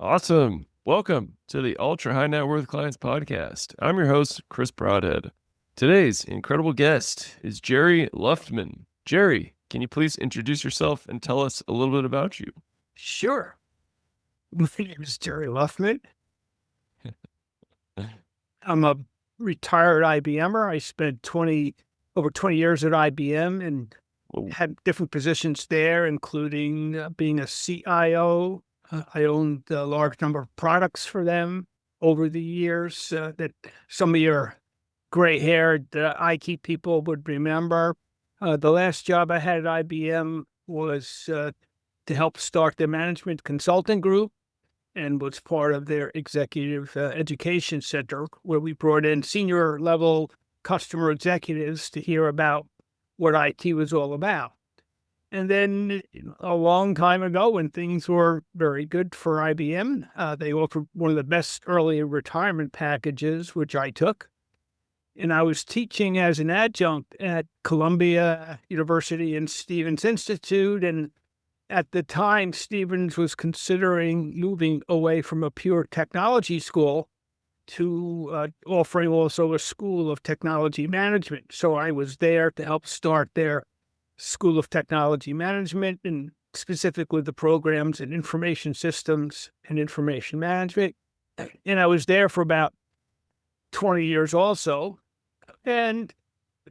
Awesome. Welcome to the Ultra High Net Worth Clients Podcast. I'm your host, Chris Broadhead. Today's incredible guest is Jerry Luftman. Jerry, can you please introduce yourself and tell us a little bit about you? Sure. My name is Jerry Luftman. I'm a retired IBMer. I spent over 20 years at IBM and had different positions there, including being a CIO. I owned a large number of products for them over the years that some of your gray-haired IT people would remember. The last job I had at IBM was to help start their management consulting group and was part of their executive education center, where we brought in senior level customer executives to hear about what IT was all about. And then a long time ago, when things were very good for IBM, they offered one of the best early retirement packages, which I took. And I was teaching as an adjunct at Columbia University and Stevens Institute. And at the time, Stevens was considering moving away from a pure technology school to offering also a school of technology management. So I was there to help start their School of Technology Management, and specifically the programs in information systems and information management. And I was there for about 20 years also. And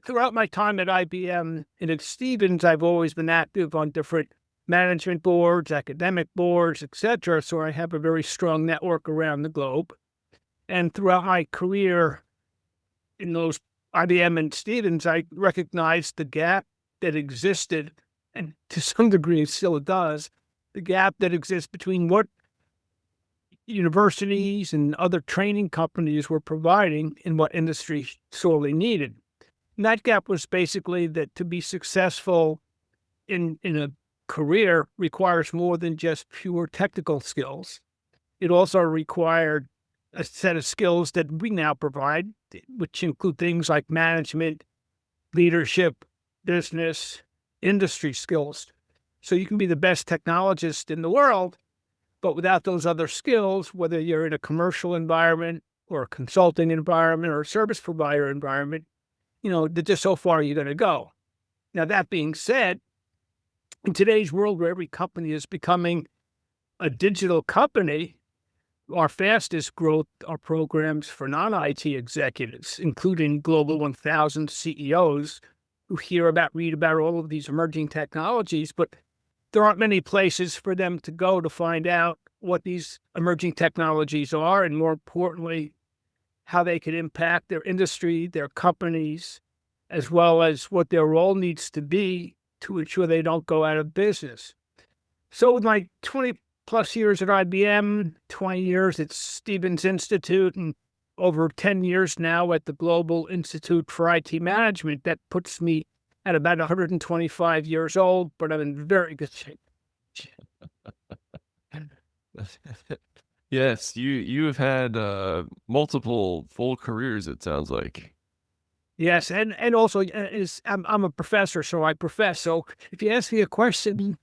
throughout my time at IBM and at Stevens, I've always been active on different management boards, academic boards, etc. So I have a very strong network around the globe. And throughout my career in those IBM and Stevens, I recognized the gap that existed, and to some degree it still does, the gap that exists between what universities and other training companies were providing and what industry sorely needed. And that gap was basically that to be successful in a career requires more than just pure technical skills. It also required a set of skills that we now provide, which include things like management, leadership, business, industry skills. So you can be the best technologist in the world, but without those other skills, whether you're in a commercial environment or a consulting environment or a service provider environment, just so far you're going to go. Now, that being said, in today's world where every company is becoming a digital company, our fastest growth are programs for non-IT executives, including Global 1000 CEOs who read about all of these emerging technologies, but there aren't many places for them to go to find out what these emerging technologies are, and more importantly, how they could impact their industry, their companies, as well as what their role needs to be to ensure they don't go out of business. So with my 20 plus years at IBM, 20 years at Stevens Institute, and over 10 years now at the Global Institute for IT Management, that puts me at about 125 years old, but I'm in very good shape. Yes, you have had multiple full careers, it sounds like. Yes, and also I'm a professor, so I profess. So if you ask me a question,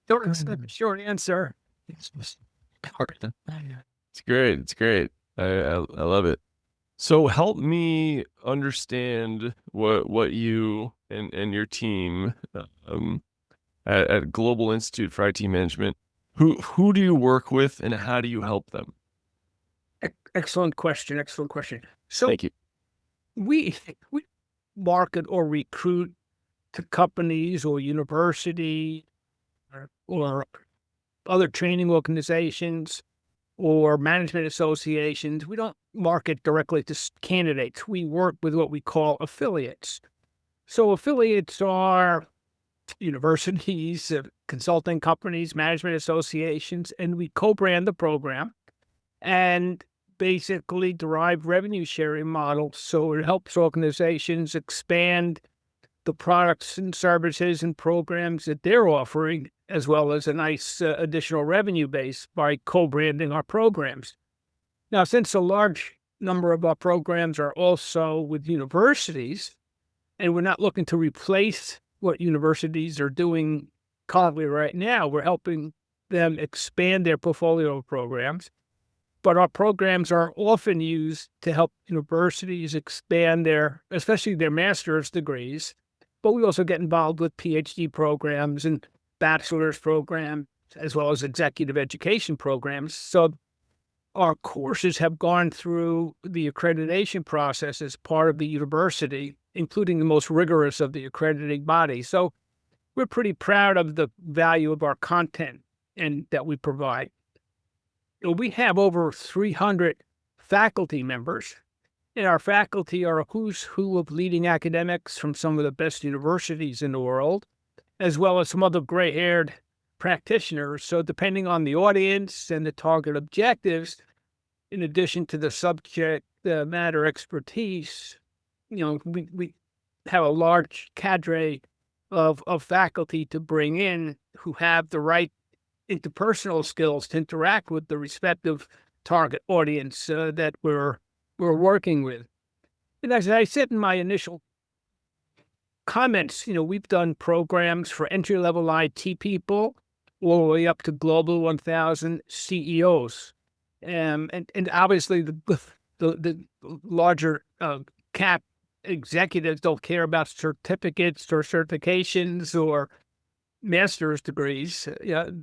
don't expect a short answer. It's great. It's great. I love it. So help me understand what you and your team at Global Institute for IT Management, who do you work with and how do you help them? Excellent question. Excellent question. So Thank you. We market or recruit to companies or universities or other training organizations or management associations. We don't market directly to candidates. We work with what we call affiliates. So affiliates are universities, consulting companies, management associations, and we co-brand the program and basically derive revenue sharing models. So it helps organizations expand the products and services and programs that they're offering, as well as a nice additional revenue base by co-branding our programs. Now, since a large number of our programs are also with universities, and we're not looking to replace what universities are doing currently right now, we're helping them expand their portfolio of programs. But our programs are often used to help universities expand especially their master's degrees. But we also get involved with PhD programs and bachelor's programs, as well as executive education programs. So our courses have gone through the accreditation process as part of the university, including the most rigorous of the accrediting bodies. So we're pretty proud of the value of our content and that we provide. We have over 300 faculty members, and our faculty are a who's who of leading academics from some of the best universities in the world, as well as some other gray-haired practitioners. So depending on the audience and the target objectives, in addition to the subject matter expertise, we have a large cadre of faculty to bring in who have the right interpersonal skills to interact with the respective target audience that we're working with. And as I said in my initial comments, we've done programs for entry-level IT people all the way up to Global 1000 CEOs. And obviously the larger cap executives don't care about certificates or certifications or master's degrees.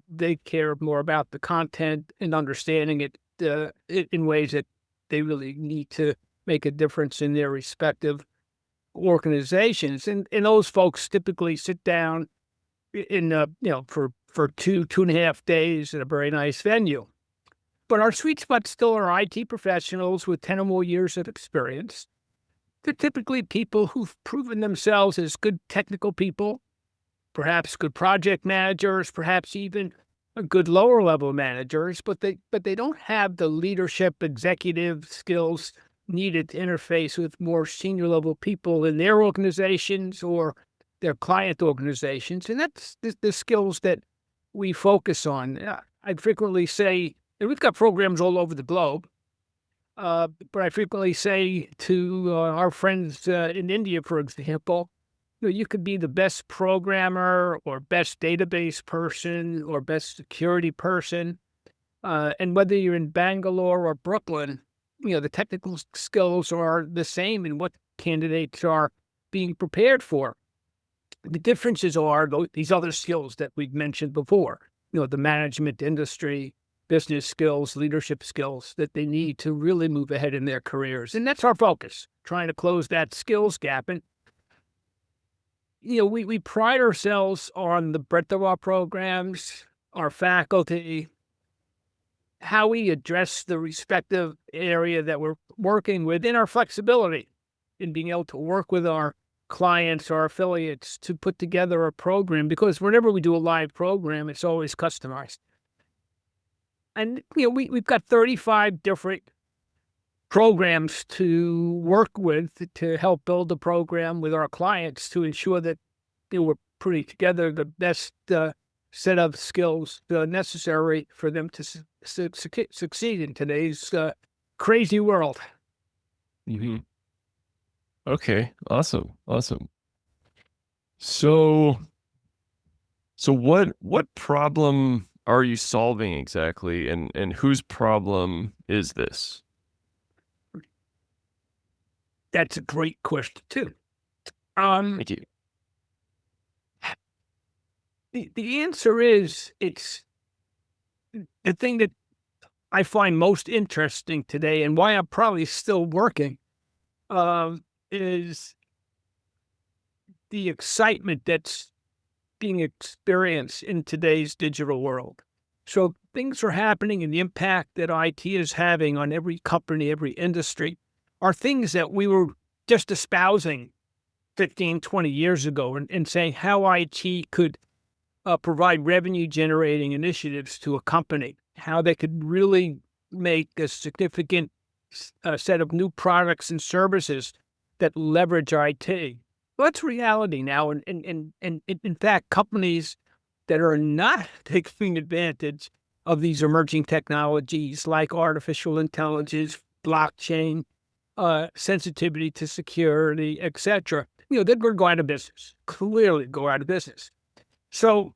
They care more about the content and understanding it in ways that they really need to make a difference in their respective organizations. And those folks typically sit down for 2.5 days at a very nice venue. But our sweet spot still are IT professionals with 10 or more years of experience. They're typically people who've proven themselves as good technical people, perhaps good project managers, perhaps even good lower-level managers, but they don't have the leadership executive skills needed to interface with more senior-level people in their organizations or their client organizations. And that's the skills that we focus on. I frequently say, and we've got programs all over the globe, but I frequently say to our friends in India, for example, you could be the best programmer or best database person or best security person. And whether you're in Bangalore or Brooklyn, the technical skills are the same in what candidates are being prepared for. The differences are these other skills that we've mentioned before, the management industry, business skills, leadership skills that they need to really move ahead in their careers. And that's our focus, trying to close that skills gap. And we pride ourselves on the breadth of our programs, our faculty, how we address the respective area that we're working with, and our flexibility in being able to work with our clients, our affiliates, to put together a program, because whenever we do a live program, it's always customized. And, we've got 35 different programs to work with to help build the program with our clients to ensure that we're putting together the best set of skills necessary for them to succeed in today's crazy world. Mm-hmm. Okay, awesome. So what problem are you solving exactly, and whose problem is this? That's a great question too. Thank you. The answer is, it's the thing that I find most interesting today, and why I'm probably still working, is the excitement that's being experienced in today's digital world. So things are happening, and the impact that IT is having on every company, every industry, are things that we were just espousing 15, 20 years ago, and saying how IT could provide revenue-generating initiatives to a company, how they could really make a significant set of new products and services that leverage IT. Well, that's reality now, and in fact, companies that are not taking advantage of these emerging technologies like artificial intelligence, blockchain, sensitivity to security, etc., they're going to go out of business. Clearly, go out of business. So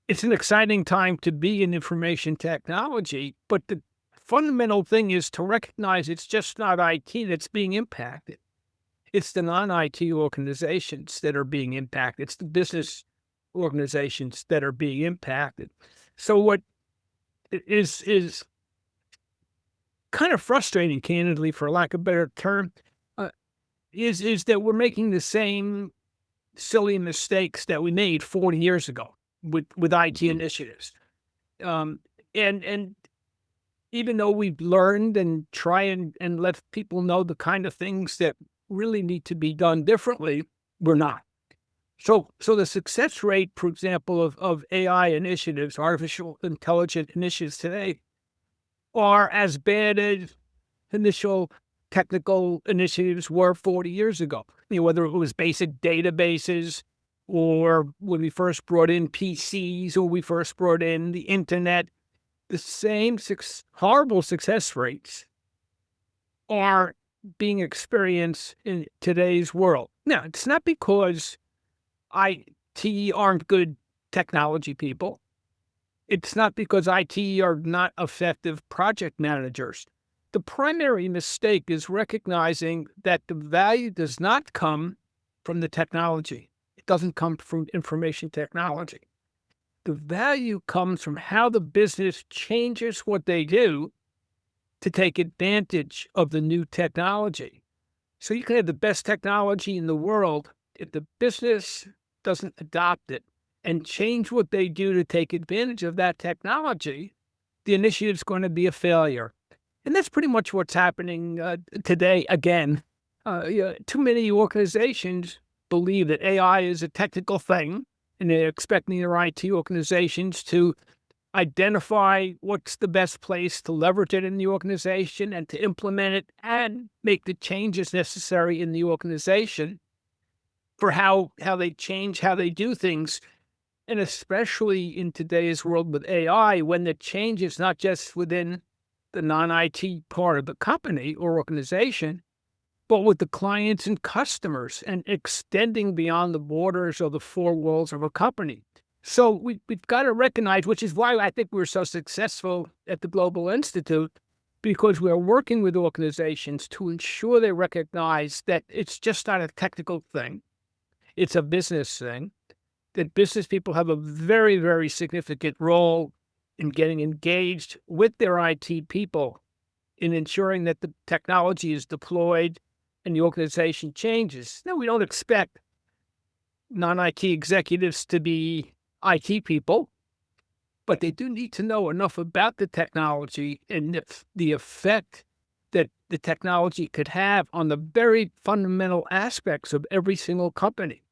it's an exciting time to be in information technology, but the fundamental thing is to recognize it's just not IT that's being impacted. It's the non-IT organizations that are being impacted. It's the business organizations that are being impacted. So what is kind of frustrating, candidly, for lack of a better term, uh, is that we're making the same silly mistakes that we made 40 years ago with IT Mhm. initiatives. Um, and even though we've learned and try and let people know the kind of things that really need to be done differently, we're not. So the success rate, for example, of AI initiatives, artificial intelligence initiatives today, are as bad as initial technical initiatives were 40 years ago. Whether it was basic databases or when we first brought in PCs or we first brought in the internet, the same horrible success rates are being experienced in today's world. Now, it's not because IT aren't good technology people. It's not because IT are not effective project managers. The primary mistake is recognizing that the value does not come from the technology. It doesn't come from information technology. The value comes from how the business changes what they do to take advantage of the new technology. So you can have the best technology in the world. If the business doesn't adopt it and change what they do to take advantage of that technology, the initiative's going to be a failure. And that's pretty much what's happening today. Again, too many organizations believe that AI is a technical thing, and they're expecting their IT organizations to identify what's the best place to leverage it in the organization and to implement it and make the changes necessary in the organization for how they change how they do things. And especially in today's world with AI, when the change is not just within the non-IT part of the company or organization, but with the clients and customers and extending beyond the borders or the four walls of a company. So we've got to recognize, which is why I think we're so successful at the Global Institute, because we're working with organizations to ensure they recognize that it's just not a technical thing. It's a business thing, that business people have a very, very significant role in getting engaged with their IT people in ensuring that the technology is deployed and the organization changes. Now, we don't expect non-IT executives to be IT people, but they do need to know enough about the technology and the effect that the technology could have on the very fundamental aspects of every single company.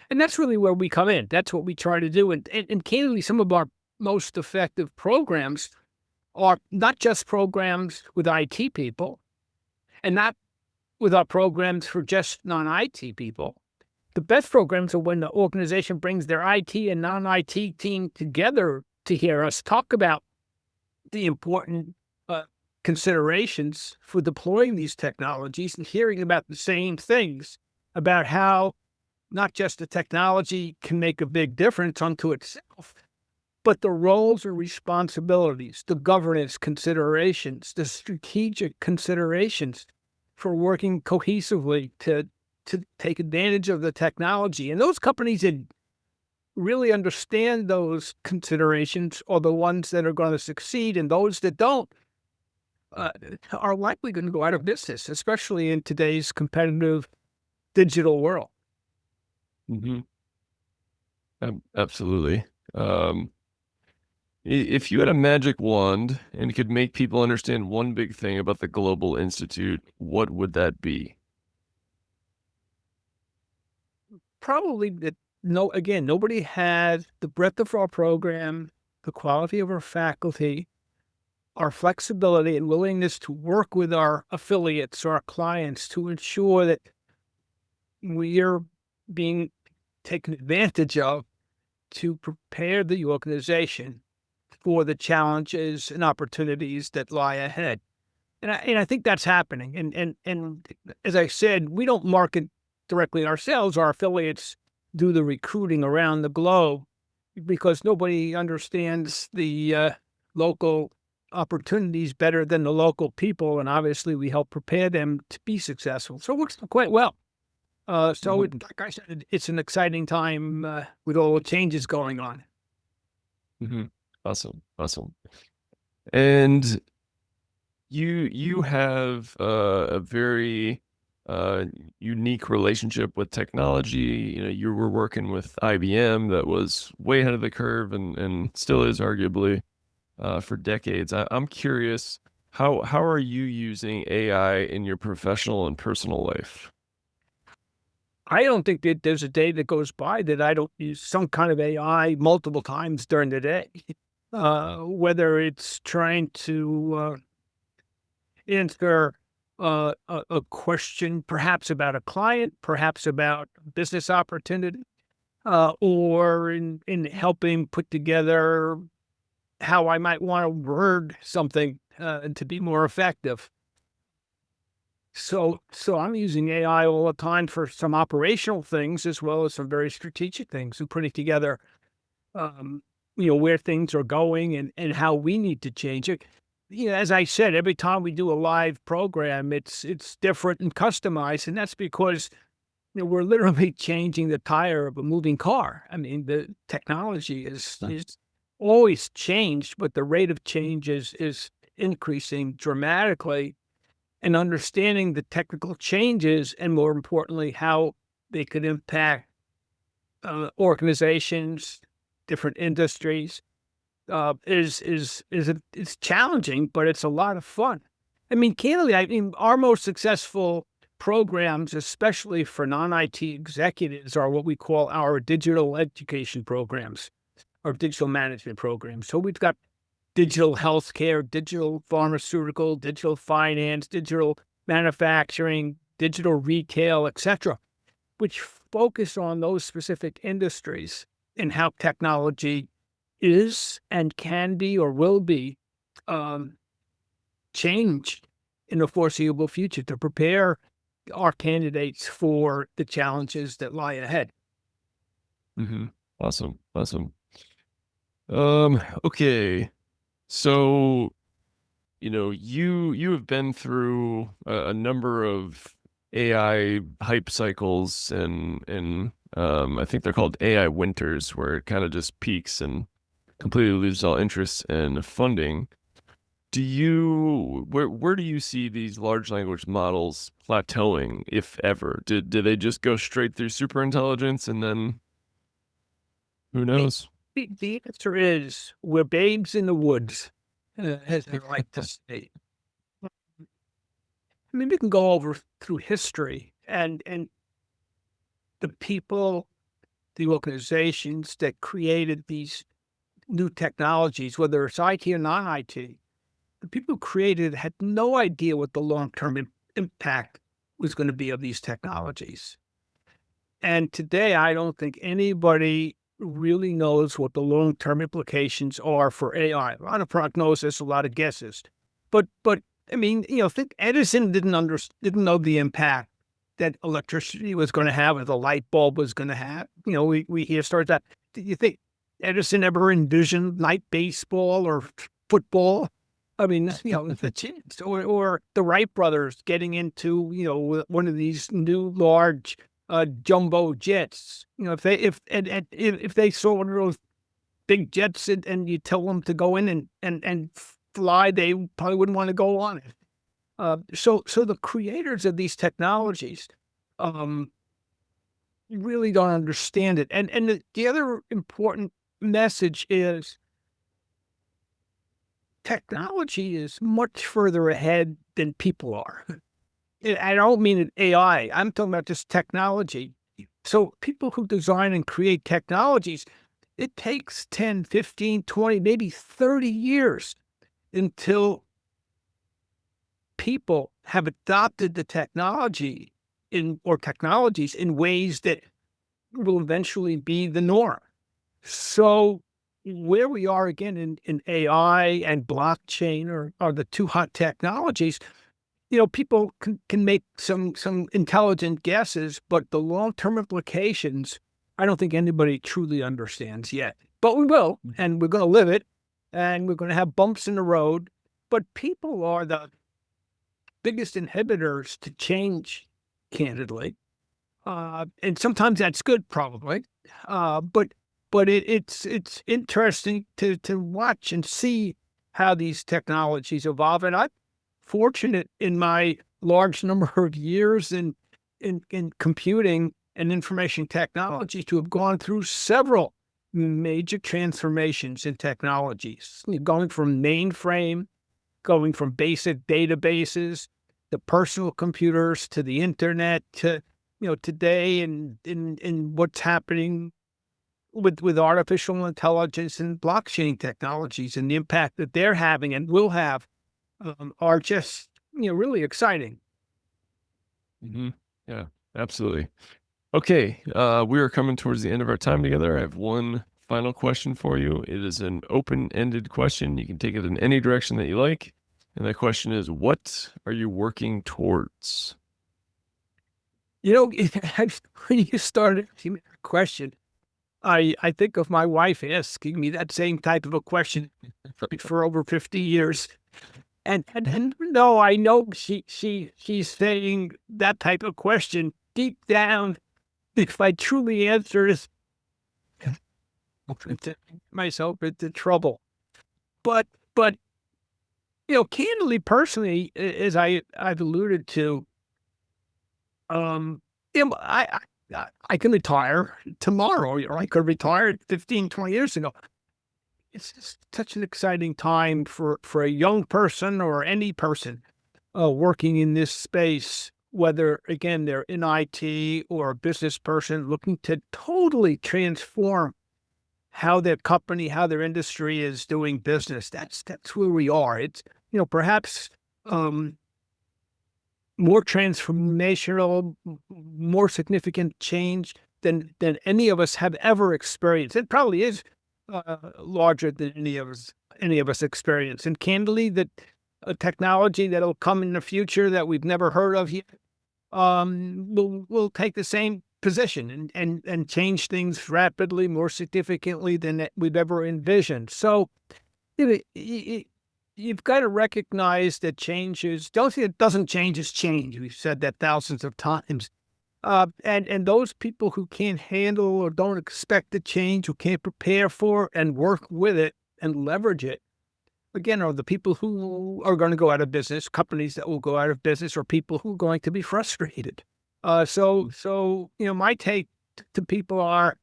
And that's really where we come in. That's what we try to do. And candidly, some of our most effective programs are not just programs with IT people and not with our programs for just non-IT people. The best programs are when the organization brings their IT and non-IT team together to hear us talk about the important considerations for deploying these technologies and hearing about the same things about how not just the technology can make a big difference unto itself, but the roles and responsibilities, the governance considerations, the strategic considerations for working cohesively to take advantage of the technology. And those companies that really understand those considerations are the ones that are going to succeed, and those that don't uh, are likely going to go out of business, especially in today's competitive digital world. Mhm. Absolutely. Um, if you had a magic wand and could make people understand one big thing about the Global Institute, what would that be? Probably that no, again, nobody has the breadth of our program, the quality of our faculty, our flexibility and willingness to work with our affiliates, our clients to ensure that we're being taken advantage of to prepare the organization for the challenges and opportunities that lie ahead. And I think that's happening. And as I said, we don't market directly ourselves. Our affiliates do the recruiting around the globe. because nobody understands the local opportunities better than the local people, and obviously we help prepare them to be successful. So it works quite well. Mhm, Like I said, it's an exciting time with all the changes going on. mhm. Awesome, awesome. And you have a very uh, unique relationship with technology. You know, you were working with IBM that was way ahead of the curve and still is arguably for decades. I'm curious, how are you using AI in your professional and personal life? I don't think that there's a day that goes by that I don't use some kind of AI multiple times during the day. Whether it's trying to answer a question, perhaps about a client, perhaps about a business opportunity, or in helping put together how I might want to word something to be more effective. So I'm using AI all the time for some operational things as well as some very strategic things and putting together, um, where things are going and how we need to change it. As I said, every time we do a live program, it's different and customized, and that's because we're literally changing the tire of a moving car. I mean, the technology is always changed, but the rate of change is increasing dramatically, and understanding the technical changes and, more importantly, how they could impact organizations, different industries, it's challenging, but it's a lot of fun. I mean, candidly, I mean, our most successful programs, especially for non-IT executives, are what we call our digital education programs or digital management programs. So we've got digital healthcare, digital pharmaceutical, digital finance, digital manufacturing, digital retail, etc., which focus on those specific industries and how technology is and can be or will be um, changed in the foreseeable future to prepare our candidates for the challenges that lie ahead. Mhm. Awesome, awesome. Okay. So, you know, you have been through a number of AI hype cycles and I think they're called AI winters where it kind of just peaks and completely loses all interest and funding. Where do you see these large language models plateauing, if ever? Did they just go straight through super intelligence and then who The, knows? the answer is we're babes in the woods, as I like to say. I mean, we can go over through history and the people, the organizations that created these new technologies, whether it's IT or non-IT, the people who created it had no idea what the long-term impact was going to be of these technologies. And today, I don't think anybody really knows what the long-term implications are for AI. A lot of prognosis, a lot of guesses. But I mean, think Edison didn't know the impact that electricity was going to have, or the light bulb was going to have. We hear stories that. Do you think Edison ever envisioned night baseball or football? I mean, the chance, or the Wright brothers getting into one of these new large jumbo jets. If they if they saw one of those big jets and you tell them to go in and fly, they probably wouldn't want to go on it. So the creators of these technologies um, really don't understand it. And the other important message is technology is much further ahead than people are. And I don't mean an AI. I'm talking about just technology. So people who design and create technologies, it takes 10, 15, 20, maybe 30 years until people have adopted the technology or technologies in ways that will eventually be the norm. So where we are again in AI and blockchain are the two hot technologies. People can make some intelligent guesses, but the long-term implications, I don't think anybody truly understands yet. but we will, and we're going to live it, and we're going to have bumps in the road. But people are the biggest inhibitors to change, candidly. And sometimes that's good, probably. But it's interesting to watch and see how these technologies evolve. And I'm fortunate in my large number of years in computing and information technology to have gone through several major transformations in technologies, going from mainframe, going from basic databases, to personal computers, to the internet, to today and in what's happening with artificial intelligence and blockchain technologies, and the impact that they're having and will have are just really exciting. Hmm. Yeah, absolutely. Okay, we are coming towards the end of our time together. I have one final question for you. It is an open-ended question. You can take it in any direction that you like. And that question is, what are you working towards? When you started asking me that question, I think of my wife asking me that same type of a question for over 50 years. And no, I know she's saying that type of question deep down. If I truly answer this, myself into trouble. But candidly, personally, as I've alluded to, um, I can retire tomorrow, or I could retire 15, 20 years ago. It's just such an exciting time for a young person or any person working in this space, whether, again, they're in IT or a business person looking to totally transform how their company, how their industry is doing business. That's where we are. It's, perhaps um, more transformational, more significant change than any of us have ever experienced. It probably is larger than any of us experience. And candidly, that a technology that'll come in the future that we've never heard of yet will take the same position and change things rapidly, more significantly than we've ever envisioned. So you've got to recognize that changes, don't see it doesn't change is change. We've said that thousands of times. And those people who can't handle or don't expect the change, who can't prepare for and work with it and leverage it, again, are the people who are going to go out of business, companies that will go out of business, or people who are going to be frustrated. So my take to people are,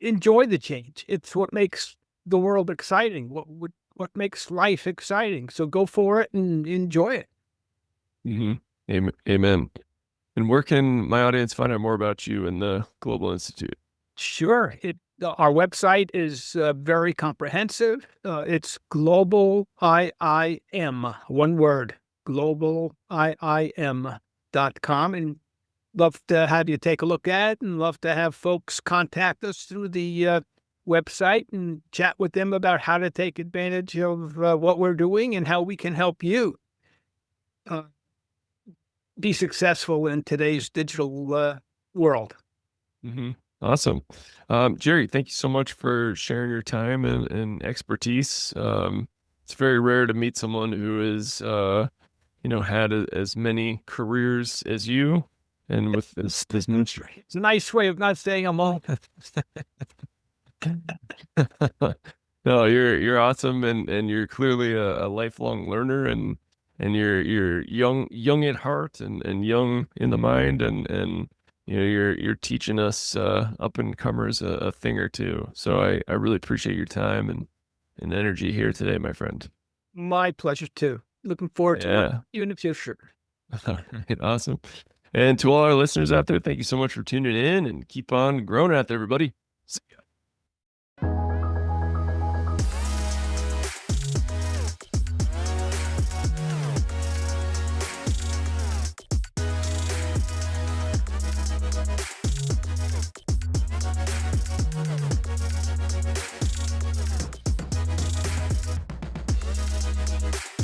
enjoy the change. It's what makes the world exciting. What makes life exciting. So go for it and enjoy it. Mm-hmm. Amen. And where can my audience find out more about you and the Global Institute? Sure. Our website is very comprehensive. It's Global IIM, one word, globaliim.com. And love to have you take a look at it, and love to have folks contact us through the website and chat with them about how to take advantage of what we're doing and how we can help you be successful in today's digital world. Mm-hmm. Awesome. Jerry, thank you so much for sharing your time and expertise. It's very rare to meet someone who is, had as many careers as you, and with this ministry. It's a nice way of not saying I'm old. No, you're awesome, and you're clearly a lifelong learner, and you're young at heart and young in the mind, and you're teaching us up and comers a thing or two. So I really appreciate your time and energy here today, my friend. My pleasure too. Looking forward to working with you in the future. All right, awesome. And to all our listeners out there, thank you so much for tuning in, and keep on growing out there, everybody.